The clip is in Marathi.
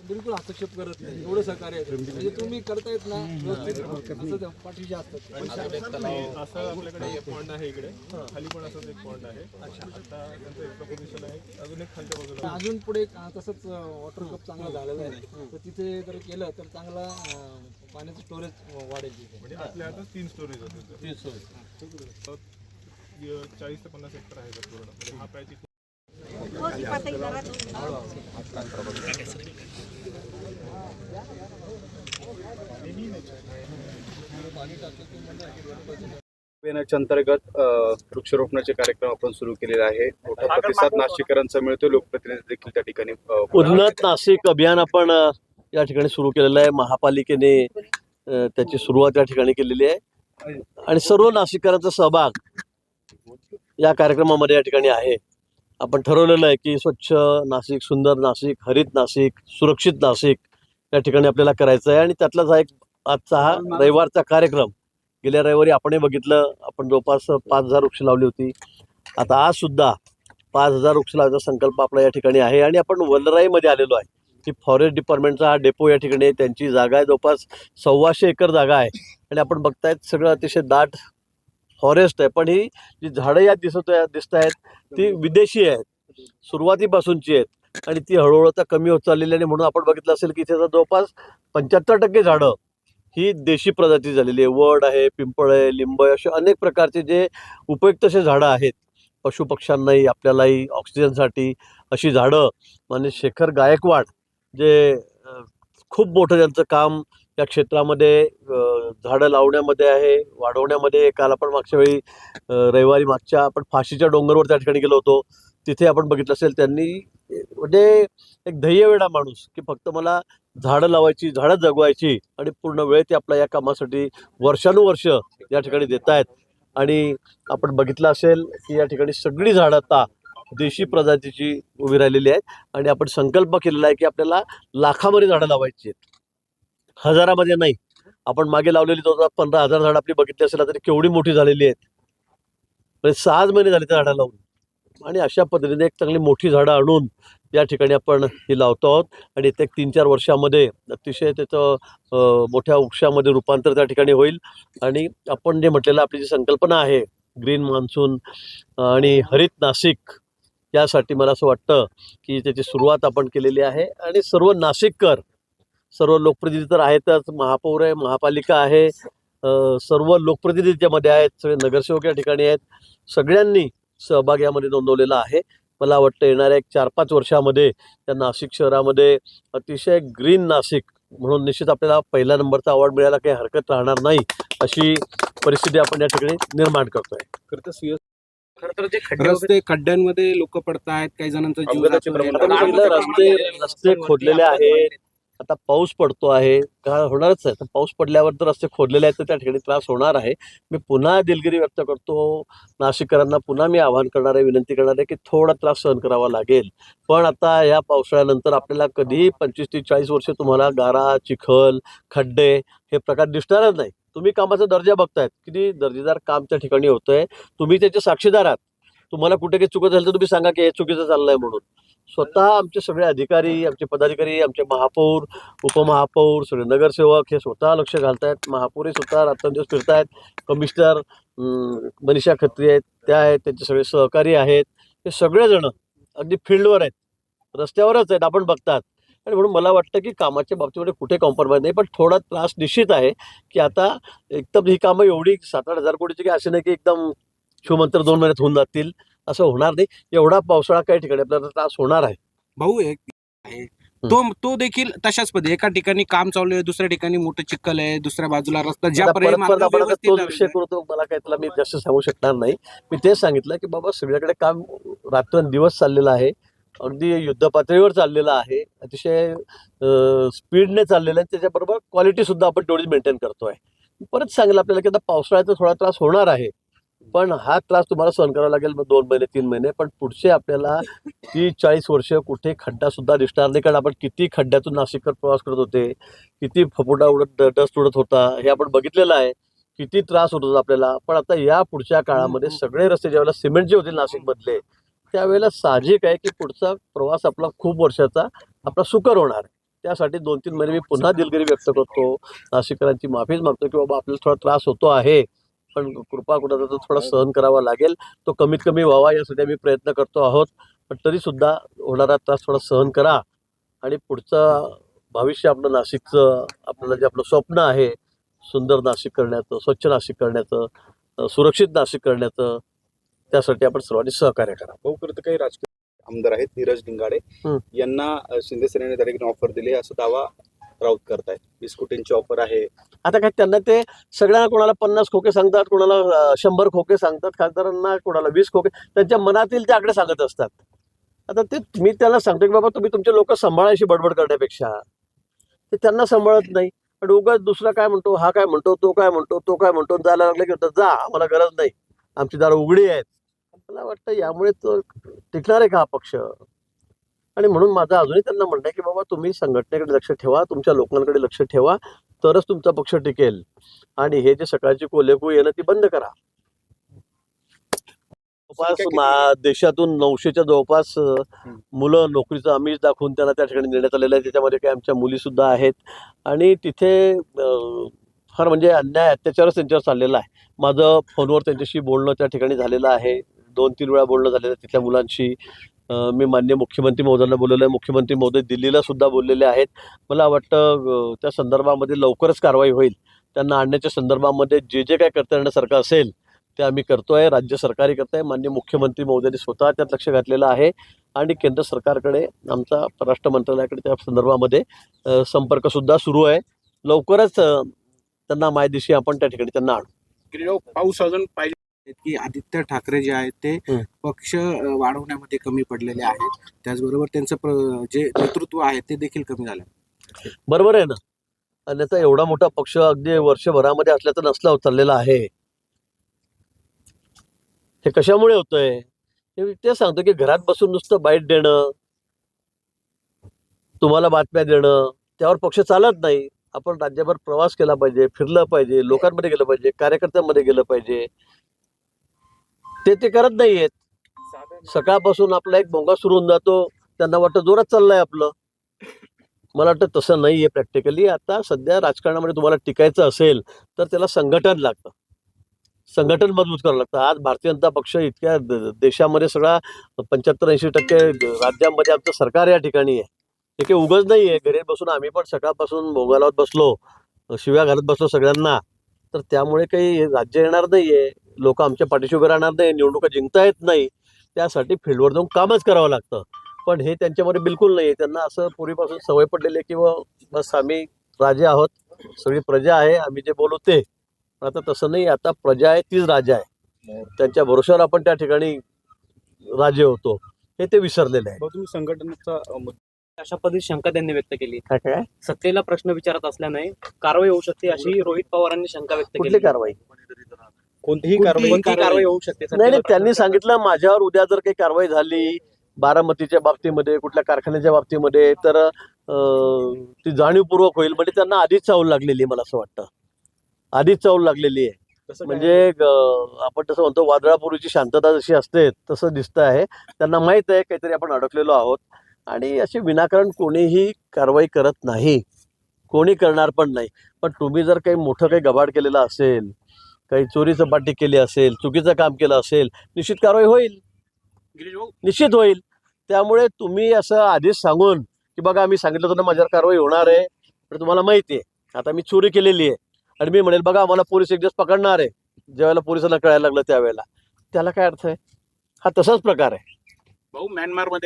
बिलकुल हस्तक्षेप करत नाही, एवढं सहकार्य आहे. म्हणजे तुम्ही करतायत ना व्यवस्थित, असं पाठीशी असतात. असं आपल्याकडे एक पॉइंट आहे इकडे, खाली पण असंच एक पॉइंट आहे. आता त्यांचं एक प्रपोजिशन आहे की अजून एक खालच्या बाजूला अजून पुढे तसंच वॉटर कप चांगला झालेला आहे, तर तिथे जर केलं तर चांगला पाण्याचं स्टोरेज वाढेल तिथे. म्हणजे आपल्या आता 3 स्टोरेज होते. 30 स्टोरेज 40 ते 50 हेक्टर आहे तर पूर्ण म्हणजे हा पॅच अभियानाच्या अंतर्गत वृक्षारोपणाचे कार्यक्रम आपण सुरू केलेले आहे. मोठा प्रतिसाद नाशिककरांचा मिळतो. लोकप्रतिनिधी देखील त्या ठिकाणी उन्नत नाशिक अभियान आपण या ठिकाणी सुरू केलेलं आहे. महापालिकेने त्याची सुरुवात या ठिकाणी केलेली आहे आणि सर्व नाशिककरांचा सहभाग या कार्यक्रमामध्ये या ठिकाणी आहे. आपण ठरवलेलं आहे की स्वच्छ नाशिक, सुंदर नाशिक, हरित नाशिक, सुरक्षित नाशिक या ठिकाणी आपल्याला करायचं आहे. आणि त्यातलाच हा एक आजचा हा रविवारचा कार्यक्रम. गेल्या रविवारी आपणही बघितलं, आपण जवळपास 5,000 वृक्ष लावली होती. आता आज सुद्धा 5,000 वृक्ष लावण्याचा संकल्प आपला या ठिकाणी आहे. आणि आपण वलराईमध्ये आलेलो आहे की फॉरेस्ट डिपार्टमेंटचा हा डेपो या ठिकाणी आहे. त्यांची जागा आहे, जवळपास 1,200 एकर जागा आहे. आणि आपण बघतायत सगळं अतिशय दाट फॉरेस्ट आहे. पण ही जी झाडं यात दिसत आहेत ती विदेशी आहेत, सुरुवातीपासूनची आहेत आणि ती हळूहळू आता कमी होत चाललेली आहे. म्हणून आपण बघितलं असेल की इथे जवळपास 75% झाडं ही देशी प्रजाती झालेली आहे. वड आहे, पिंपळ आहे, लिंब आहे, असे अनेक प्रकारचे जे उपयुक्त असे झाडं आहेत पशुपक्ष्यांनाही आपल्यालाही ऑक्सिजनसाठी. अशी झाडं म्हणजे शेखर गायकवाड जे खूप मोठं त्यांचं काम या क्षेत्रामध्ये झाडं लावण्यामध्ये आहे, वाढवण्यामध्ये. काल आपण मागच्या वेळी रविवारी मागच्या आपण फाशीच्या डोंगरवर त्या ठिकाणी गेलो होतो. तिथे आपण बघितलं असेल त्यांनी म्हणजे एक ध्येयवेडा माणूस की फक्त मला झाडं लावायची, झाडं जगवायची आणि पूर्ण वेळ ते आपल्या या कामासाठी वर्षानुवर्ष या ठिकाणी देत आहेत. आणि आपण बघितलं असेल की या ठिकाणी सगळी झाडं आता देशी प्रजातीची उभी राहिलेली आहेत. आणि आपण संकल्प केलेला आहे की आपल्याला लाखामध्ये झाडं लावायची आहेत, हजारामध्ये नाही. आपण मागे लावलेली 15,000 झाडं आपली बघितली असेल तरी केवढी मोठी झालेली आहेत. म्हणजे 6 महिने झाले त्या झाडं लावून. आणि अशा पद्धतीने एक चांगली मोठी झाडं आणून या ठिकाणी आपण ही लावतो आहोत. आणि येत्या 3-4 वर्षामध्ये अतिशय त्याचं मोठ्या वृक्षामध्ये रूपांतर त्या ठिकाणी होईल. आणि आपण जे म्हटलेलं आपली जी संकल्पना आहे ग्रीन मान्सून आणि हरित नाशिक, यासाठी मला असं वाटतं की त्याची सुरुवात आपण केलेली आहे. आणि सर्व नाशिककर, सर्व लोकप्रतिनिधी तर आहेतच, महापौर आहे, महापालिका आहे, सर्व लोकप्रतिनिधी त्यामध्ये आहेत, सगळे नगरसेवक या ठिकाणी आहेत. सगळ्यांनी सहभाग यामध्ये नोंदवलेला आहे. मला वाटतं येणाऱ्या 1-4-5 वर्षामध्ये त्या नाशिक शहरामध्ये अतिशय ग्रीन नाशिक म्हणून निश्चित आपल्याला पहिल्या नंबरचा अवॉर्ड मिळायला काही हरकत राहणार नाही, अशी परिस्थिती आपण या ठिकाणी निर्माण करतोय. रस्ते खड्ड्यांमध्ये लोक पडतायत, काही जणांचा जीव रस्ते खोदलेले आहेत. आता पाऊस पडतो आहे, काय होणारच आहे. तर पाऊस पडल्यावर तर रस्ते खोदलेले आहेत तर त्या ठिकाणी त्रास होणार आहे. मी पुन्हा दिलगिरी व्यक्त करतो नाशिककरांना, पुन्हा मी आवाहन करणार आहे, विनंती करणार आहे की थोडा त्रास सहन करावा लागेल. पण आता या पावसाळ्यानंतर आपल्याला कधीही 25 ते 40 वर्ष तुम्हाला गारा, चिखल, खड्डे हे प्रकार दिसणारच नाही. तुम्ही कामाचा दर्जा बघतायत, किती दर्जेदार काम त्या ठिकाणी होतंय. तुम्ही त्याचे साक्षीदार आहात. तुम्हाला कुठे काही चुकत झालं तर तुम्ही सांगा की हे चुकीचं चाललंय म्हणून. स्वतः आमचे सगळे अधिकारी, आमचे पदाधिकारी, आमचे महापौर, उपमहापौर, सगळे नगरसेवक हे स्वतः लक्ष घालतायत. महापौरही स्वतः रात्रंदिवस फिरतायत. कमिशनर मनीषा खत्री आहेत, त्या आहेत, त्यांचे सगळे सहकारी आहेत. हे सगळेजण अगदी फील्डवर आहेत, रस्त्यावरच आहेत, आपण बघतात. आणि म्हणून मला वाटतं की कामाच्या बाबतीमध्ये कुठे कॉम्प्रोमाइज नाही. पण थोडा त्रास निश्चित आहे की आता एकदम ही कामं एवढी 7-8 हजार कोटीची की असे नाही की एकदम शिवमंत्र 2 महिन्यात होऊन जातील, असं होणार नाही. एवढा पावसाळा काही ठिकाणी आपल्याला त्रास होणार आहे. भाऊ एक आहे तो देखील तशाच पद्धती, एका ठिकाणी काम चालू आहे, दुसऱ्या ठिकाणी मोठं चिखल आहे, दुसऱ्या बाजूला रस्ता ज्या परत आपण आता तोच विषय करतो. मला काही त्याला मी जास्त सांगू शकणार नाही. मी तेच सांगितलं की बाबा सगळीकडे काम रात्रंदिवस चाललेलं आहे, अगदी युद्धपातळीवर चाललेलं आहे, अतिशय स्पीडने चाललेलं आहे. त्याच्याबरोबर क्वालिटी सुद्धा आपण तेवढीच मेंटेन करतोय. परत सांगितलं आपल्याला की आता पावसाळ्याचा थोडा त्रास होणार आहे, पण हा त्रास तुम्हाला सहन करावा लागेल 2 महिने 3 महिने. पण पुढचे आपल्याला 30-40 वर्ष कुठे खड्डा सुद्धा दिसणार नाही. कारण आपण किती खड्ड्यातून नाशिककर प्रवास करत होते, किती फपुटा उडत, डस्ट उडत होता, हे आपण बघितलेलं आहे. किती त्रास होत होता आपल्याला. पण आता या पुढच्या काळामध्ये सगळे रस्ते ज्यावेळेला सिमेंटचे होतील नाशिकमधले, त्यावेळेला साहजिक आहे की पुढचा प्रवास आपला खूप वर्षाचा आपला सुकर होणार आहे. त्यासाठी 2-3 महिने मी पुन्हा दिलगिरी व्यक्त करतो, नाशिककरांची माफीच मागतो की बाबा आपल्याला थोडा त्रास होतो आहे, पण कृपा कुणाचा तो थोडा सहन करावा लागेल, तो कमीत कमी व्हावा यासाठी आम्ही प्रयत्न करतो आहोत. पण तरीसुद्धा होणारा त्रास थोडा सहन करा आणि पुढचं भविष्य आपलं नाशिकचं, आपल्याला जे आपलं स्वप्न आहे सुंदर नाशिक करण्याचं, स्वच्छ नाशिक करण्याचं, सुरक्षित नाशिक करण्याचं, त्यासाठी आपण सर्वांनी सहकार्य करा. भाऊ खरं तर काही राजकीय आमदार आहेत नीरज डिंगाडे यांना शिंदे सेनेने डायरेक्ट ऑफर दिली असा दावा राऊत करतायत. 20 कोटींची ऑफर आहे. आता काय त्यांना ते सगळ्यांना कोणाला 50 खोके सांगतात, कोणाला 100 खोके सांगतात, खासदारांना कोणाला 20 खोके, त्यांच्या मनातील ते आकडे सांगत असतात. आता ते मी त्यांना सांगतो की बाबा तुम्ही तुमचे लोक सांभाळायची बडबड करण्यापेक्षा ते त्यांना सांभाळत नाही. पण उगाच दुसरा काय म्हणतो, हा काय म्हणतो, तो काय म्हणतो, तो काय म्हणतो, जायला लागलं की म्हणतात, जा आम्हाला गरज नाही, आमची दारं उघडी आहेत. मला वाटतं यामुळे तो टिकणार आहे का हा पक्ष? आणि म्हणून माझं अजूनही त्यांना म्हणणं आहे की बाबा तुम्ही संघटनेकडे लक्ष ठेवा, तुमच्या लोकांकडे लक्ष ठेवा, तरच तुमचा पक्ष टिकेल. आणि हे जे सकाळची कोल्हेकू येणं ती बंद करा. जवळपास देशातून 900च्या जवळपास मुलं नोकरीचं आमिष दाखवून त्यांना त्या ठिकाणी नेण्यात आलेलं आहे. त्याच्यामध्ये काही आमच्या मुली सुद्धा आहेत आणि तिथे फार म्हणजे अन्याय अत्याचारच त्यांच्यावर चाललेला आहे. माझं फोनवर त्यांच्याशी बोलणं त्या ठिकाणी झालेलं आहे, 2-3 वेळा बोलणं झालेलं आहे तिथल्या मुलांशी. मी माननीय मुख्यमंत्री महोदयांना बोललेलं आहे, मुख्यमंत्री महोदय दिल्लीला सुद्धा बोललेले आहेत. मला वाटतं त्या संदर्भामध्ये लवकरच कारवाई होईल. त्यांना आणण्याच्या संदर्भामध्ये जे जे काय करता येण्यासारखं असेल ते आम्ही करतोय, राज्य सरकारही करत आहे, माननीय मुख्यमंत्री महोदयांनी स्वतः त्यात लक्ष घातलेलं आहे आणि केंद्र सरकारकडे आमचा परराष्ट्र मंत्रालयाकडे त्या संदर्भामध्ये संपर्कसुद्धा सुरू आहे. लवकरच त्यांना मायदेशी आपण त्या ठिकाणी त्यांना आणू. पाऊस अजून पाहिजे की आदित्य ठाकरे जे आहेत ते पक्ष वाढवण्यामध्ये कमी पडलेले आहेत, त्याचबरोबर त्यांचं जे नेतृत्व आहे ते देखील कमी झालं. बरोबर आहे ना. आणि आता एवढा मोठा पक्ष अगदी वर्षभरामध्ये असल्याचं नसला चाललेला आहे. हे कशामुळे होतंय ते सांगतो की घरात बसून नुसतं बाईट देणं, तुम्हाला बातम्या देणं, त्यावर पक्ष चालत नाही. आपण राज्यभर प्रवास केला पाहिजे, फिरलं पाहिजे, लोकांमध्ये गेलं पाहिजे, कार्यकर्त्यांमध्ये गेलं पाहिजे. ते करत नाहीयेत. सकाळपासून आपला एक भोंगा सुरू होऊन जातो, त्यांना वाटतं जोरात चाललंय आपलं. मला वाटतं तसं नाहीये प्रॅक्टिकली. आता सध्या राजकारणामध्ये तुम्हाला टिकायचं असेल तर त्याला संघटन लागतं, संघटन मजबूत करावं लागतं. आज भारतीय जनता पक्ष इतक्या देशामध्ये सगळा 75-80% राज्यांमध्ये आमचं सरकार या ठिकाणी आहे. हे काही उगाच नाही आहे. घरी बसून आम्ही पण सकाळपासून भोंगा लावत बसलो, शिव्या घालत बसलो सगळ्यांना, तर त्यामुळे काही राज्य येणार नाही आहे. लोक आमच्या पाठीशी उभे राहणार नाही, निवडणुका जिंकता येत नाही. त्यासाठी फील्डवर जाऊन कामच करावं लागतं. पण हे त्यांच्यामध्ये बिलकुल नाही आहे. त्यांना असं पूर्वीपासून सवय पडलेली आहे की बस आम्ही राजे आहोत, सगळी प्रजा आहे, आम्ही जे बोलू ते. पण आता तसं नाही. आता प्रजा आहे तीच राजा आहे, त्यांच्या भरोश्यावर आपण त्या ठिकाणी राजे होतो, हे ते विसरलेले आहे. तुम्ही संघटनेचा अशा पद्धतीची शंका त्यांनी व्यक्त केली. काय सत्तेला प्रश्न विचारत असल्याने कारवाई होऊ शकते अशी रोहित पवारांनी शंका व्यक्त कुठली केली. कारवाई? कोणतीही कारवाई होऊ शकते. नाही, त्यांनी सांगितलं माझ्यावर उद्या जर काही कारवाई झाली बारामतीच्या बाबतीमध्ये, कुठल्या कारखान्याच्या बाबतीमध्ये, तर ती जाणीवपूर्वक होईल. म्हणजे त्यांना आधीच चावल लागलेली आहे, मला असं वाटतं आधीच चावल लागलेली आहे. म्हणजे आपण तसं म्हणतो वादळापूर्वीची शांतता जशी असते तसं दिसतं आहे. त्यांना माहित आहे काहीतरी आपण अडकलेलो आहोत आणि अशी विनाकारण कोणीही कारवाई करत नाही, कोणी करणार पण नाही. पण तुम्ही जर काही मोठं काही गबाड केलेलं असेल, काही चोरी चपाटी केली असेल, चुकीचं काम केलं असेल, निश्चित कारवाई होईल, निश्चित होईल. त्यामुळे तुम्ही असं आधीच सांगून की बघा आम्ही सांगितलं होतं ना माझ्यावर कारवाई होणार आहे, पण तुम्हाला माहिती आहे आता मी चोरी केलेली आहे आणि मी म्हणेल बघा आम्हाला पोलीस एक दिवस पकडणार आहे, ज्यावेळेला पोलिसांना कळायला लागलं त्यावेळेला, त्याला काय अर्थ आहे? हा तसाच प्रकार आहे. भाऊ म्यानमारमध्ये